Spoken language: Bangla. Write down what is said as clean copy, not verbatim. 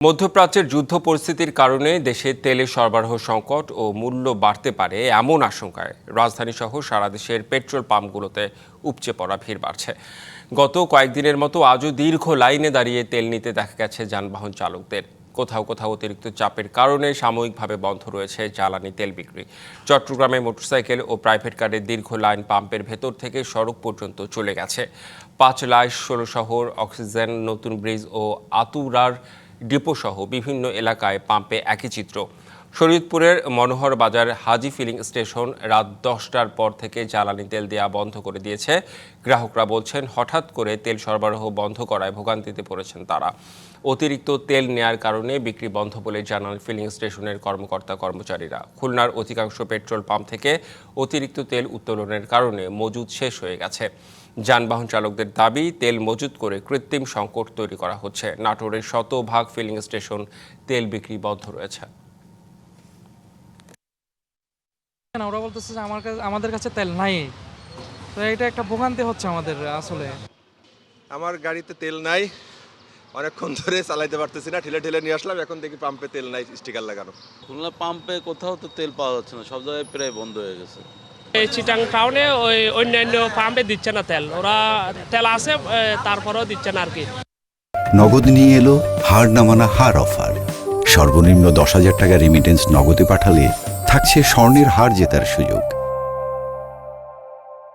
মধ্যপ্রাচ্যের যুদ্ধ পরিস্থিতির কারণে দেশে তেলের সরবরাহ সংকট ও মূল্য বাড়তে পারে এমন আশঙ্কায় রাজধানীসহ সারা দেশের পেট্রোল পাম্পগুলোতে উপচে পড়া ভিড় বাড়ছে। গত কয়েকদিনের মতো আজও দীর্ঘ লাইনে দাঁড়িয়ে তেল নিতে দেখা গেছে যানবাহন চালকদের। কোথাও কোথাও অতিরিক্ত চাপের কারণে সাময়িকভাবে বন্ধ রয়েছে জ্বালানি তেল বিক্রি। চট্টগ্রামে মোটরসাইকেল ও প্রাইভেট কারের দীর্ঘ লাইন পাম্পের ভেতর থেকে সড়ক পর্যন্ত চলে গেছে। ৫ ষোলো শহর, অক্সিজেন, নতুন ব্রিজ ও আতুরার ডিপোসহ বিভিন্ন এলাকায় পাম্পে একই চিত্র। শরীয়তপুরের মনোহর বাজার হাজি ফিলিং স্টেশন রাত ১০টার পর থেকে জ্বালানি তেল দেওয়া বন্ধ করে দিয়েছে। গ্রাহকরা বলছেন, হঠাৎ করে তেল সরবরাহ বন্ধ করায় ভোগান্তিতে পড়েছেন তারা। অতিরিক্ত তেল নেয়ার কারণে বিক্রি বন্ধ বলে জানান ফিলিং স্টেশনের কর্মচারীরা। খুলনার অধিকাংশ পেট্রোল পাম্প থেকে অতিরিক্ত তেল উত্তোলনের কারণে মজুদ শেষ হয়ে গেছে। যানবাহন চালকদের দাবি, তেল মজুত করে কৃত্রিম সংকট তৈরি করা হচ্ছে। নাটোরের শতভাগ ফিলিং স্টেশন তেল বিক্রি বন্ধ রয়েছে। ওরা বলতেছে যে আমাদের কাছে তেল নাই, তো এটা একটা ভোগান্তি হচ্ছে আমাদের। আসলে আমার গাড়িতে তেল নাই, অনেকক্ষণ ধরে চালাইতে পারতেছি না, ঠেলে ঠেলে নিয়ে আসলাম। এখন দেখি পাম্পে তেল নাই, স্টিকার লাগানো। খুলনা পাম্পে কোথাও তো তেল পাওয়া যাচ্ছে না, সব জায়গায় প্রায় বন্ধ হয়ে গেছে। এই চিটাং টাউনে ওই অন্যান্য পাম্পে দিচ্ছে না তেল, ওরা তেল আছে তারপরেও দিচ্ছে না আর কি। নগদ নিয়ে এলো হার না মানা হার অফার। সর্বনিম্ন ১০,০০০ টাকা রেমিটেন্স নগদে পাঠালে থাকছে স্বর্ণের হার জেতার সুযোগ।